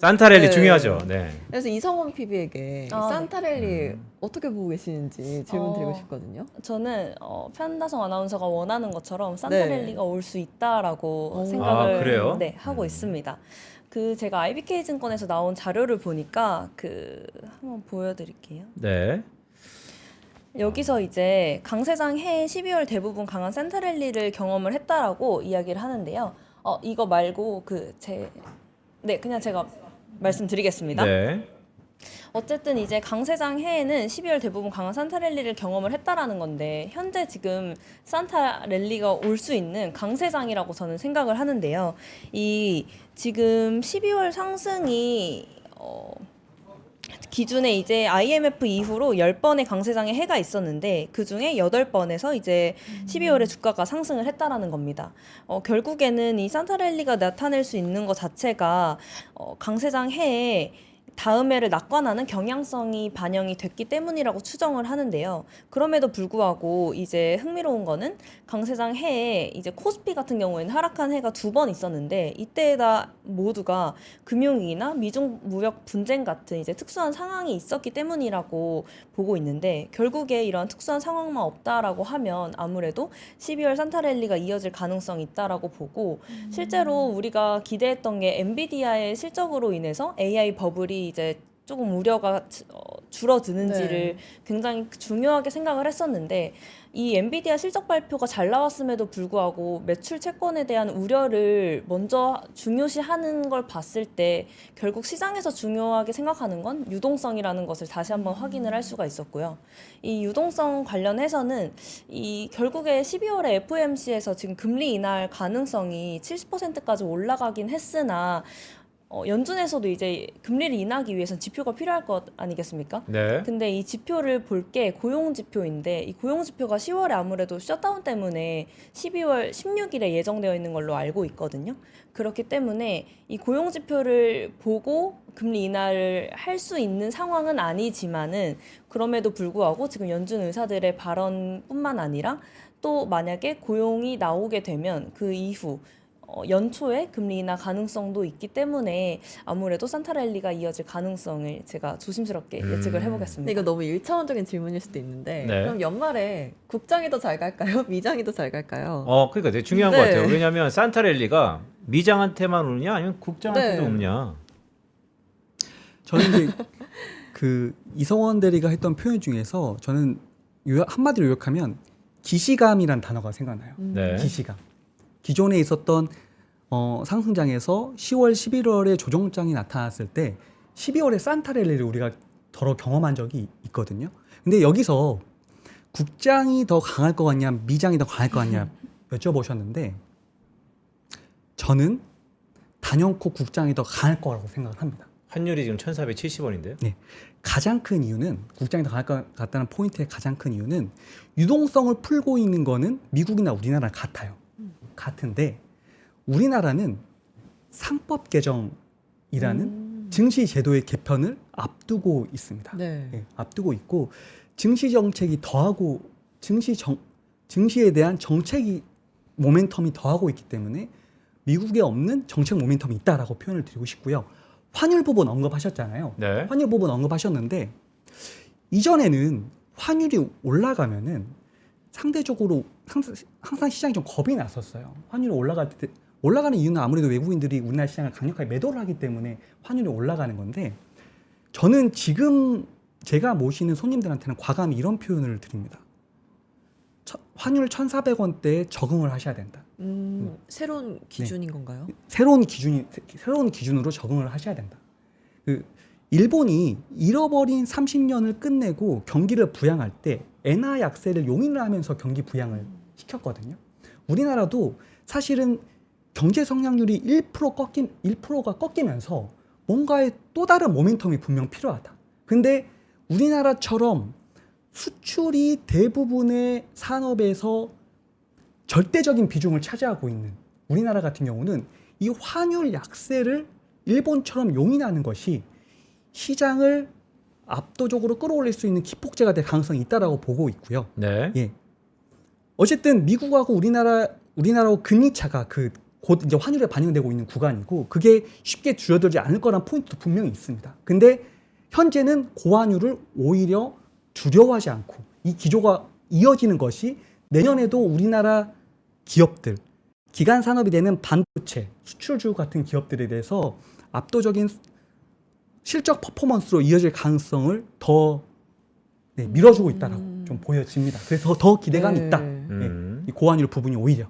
산타랠리 네. 중요하죠. 네. 그래서 이성원 PB에게 산타랠리 어떻게 보고 계시는지 질문 드리고 싶거든요. 저는 편다성 아나운서가 원하는 것처럼 산타랠리가 올 수 있다라고 오. 생각을 아, 그래요? 하고 있습니다. 제가 IBK증권에서 나온 자료를 보니까 한번 보여드릴게요. 네. 여기서 이제 강세장 해에 12월 대부분 강한 산타랠리를 경험을 했다라고 이야기를 하는데요. 이거 말고 그냥 제가 말씀드리겠습니다. 네. 어쨌든 이제 강세장 해에는 12월 대부분 강한 산타랠리를 경험을 했다라는 건데 현재 지금 산타랠리가 올 수 있는 강세장이라고 저는 생각을 하는데요. 이 지금 12월 상승이 기준에 이제 IMF 이후로 10번의 강세장의 해가 있었는데 그중에 8번에서 이제 12월에 주가가 상승을 했다라는 겁니다. 결국에는 이 산타랠리가 나타낼 수 있는 것 자체가 강세장 해에 다음 해를 낙관하는 경향성이 반영이 됐기 때문이라고 추정을 하는데요. 그럼에도 불구하고 이제 흥미로운 거는 강세장 해에 이제 코스피 같은 경우에는 하락한 해가 2번 있었는데 이때다 모두가 금융위기나 미중 무역 분쟁 같은 이제 특수한 상황이 있었기 때문이라고 보고 있는데 결국에 이런 특수한 상황만 없다라고 하면 아무래도 12월 산타랠리가 이어질 가능성이 있다라고 보고 실제로 우리가 기대했던 게 엔비디아의 실적으로 인해서 AI 버블이 이제 조금 우려가 줄어드는지를 굉장히 중요하게 생각을 했었는데 이 엔비디아 실적 발표가 잘 나왔음에도 불구하고 매출 채권에 대한 우려를 먼저 중요시하는 걸 봤을 때 결국 시장에서 중요하게 생각하는 건 유동성이라는 것을 다시 한번 확인을 할 수가 있었고요. 이 유동성 관련해서는 이 결국에 12월에 FOMC에서 지금 금리 인하할 가능성이 70%까지 올라가긴 했으나 연준에서도 이제 금리를 인하하기 위해서는 지표가 필요할 것 아니겠습니까? 네. 근데 이 지표를 볼 게 고용 지표인데 이 고용 지표가 10월에 아무래도 셧다운 때문에 12월 16일에 예정되어 있는 걸로 알고 있거든요. 그렇기 때문에 이 고용 지표를 보고 금리 인하를 할 수 있는 상황은 아니지만은 그럼에도 불구하고 지금 연준 의사들의 발언뿐만 아니라 또 만약에 고용이 나오게 되면 그 이후 연초에 금리 인하 가능성도 있기 때문에 아무래도 산타랠리가 이어질 가능성을 제가 조심스럽게 예측을 해보겠습니다. 근데 이거 너무 1차원적인 질문일 수도 있는데 네. 그럼 연말에 국장이 더 잘 갈까요? 미장이 더 잘 갈까요? 그러니까 되게 중요한 네. 것 같아요. 왜냐하면 산타랠리가 미장한테만 오느냐 아니면 국장한테도 네. 오느냐. 저는 이제 그 이성원 대리가 했던 표현 중에서 저는 한마디로 요약하면 기시감이란 단어가 생각나요. 네. 기시감. 기존에 있었던 상승장에서 10월, 11월에 조정장이 나타났을 때 12월에 산타랠리를 우리가 더러 경험한 적이 있거든요. 근데 여기서 국장이 더 강할 것 같냐, 미장이 더 강할 것 같냐 여쭤보셨는데 저는 단연코 국장이 더 강할 거라고 생각을 합니다. 환율이 지금 1,470원인데요. 네. 가장 큰 이유는 국장이 더 강할 것 같다는 포인트의 가장 큰 이유는 유동성을 풀고 있는 거는 미국이나 우리나라랑 같아요. 같은데 우리나라는 상법 개정이라는 증시 제도의 개편을 앞두고 있습니다. 네. 예, 앞두고 있고 증시 정책이 더하고 증시에 대한 정책이 모멘텀이 더하고 있기 때문에 미국에 없는 정책 모멘텀이 있다라고 표현을 드리고 싶고요. 환율 부분 언급하셨잖아요. 네. 환율 부분 언급하셨는데 이전에는 환율이 올라가면은 상대적으로 항상 시장이 좀 겁이 났었어요. 환율이 올라가는 이유는 아무래도 외국인들이 우리나라 시장을 강력하게 매도를 하기 때문에 환율이 올라가는 건데 저는 지금 제가 모시는 손님들한테는 과감히 이런 표현을 드립니다. 환율 1,400원대에 적응을 하셔야 된다. 새로운 기준인 건가요? 새로운 기준으로 적응을 하셔야 된다. 일본이 잃어버린 30년을 끝내고 경기를 부양할 때 엔화 약세를 용인을 하면서 경기 부양을 시켰거든요. 우리나라도 사실은 경제 성장률이 1%가 꺾이면서 뭔가의 또 다른 모멘텀이 분명 필요하다. 근데 우리나라처럼 수출이 대부분의 산업에서 절대적인 비중을 차지하고 있는 우리나라 같은 경우는 이 환율 약세를 일본처럼 용인하는 것이 시장을 압도적으로 끌어올릴 수 있는 기폭제가 될 가능성이 있다라고 보고 있고요. 네. 예. 어쨌든 미국하고 우리나라하고 금리 차가 그 곧 이제 환율에 반영되고 있는 구간이고 그게 쉽게 줄어들지 않을 거란 포인트도 분명히 있습니다. 근데 현재는 고환율을 오히려 두려워하지 않고 이 기조가 이어지는 것이 내년에도 우리나라 기업들, 기간 산업이 되는 반도체, 수출주 같은 기업들에 대해서 압도적인 실적 퍼포먼스로 이어질 가능성을 더 밀어주고 있다라고 좀 보여집니다. 그래서 더 기대감이 있다. 네. 이 고환율 부분이 오히려.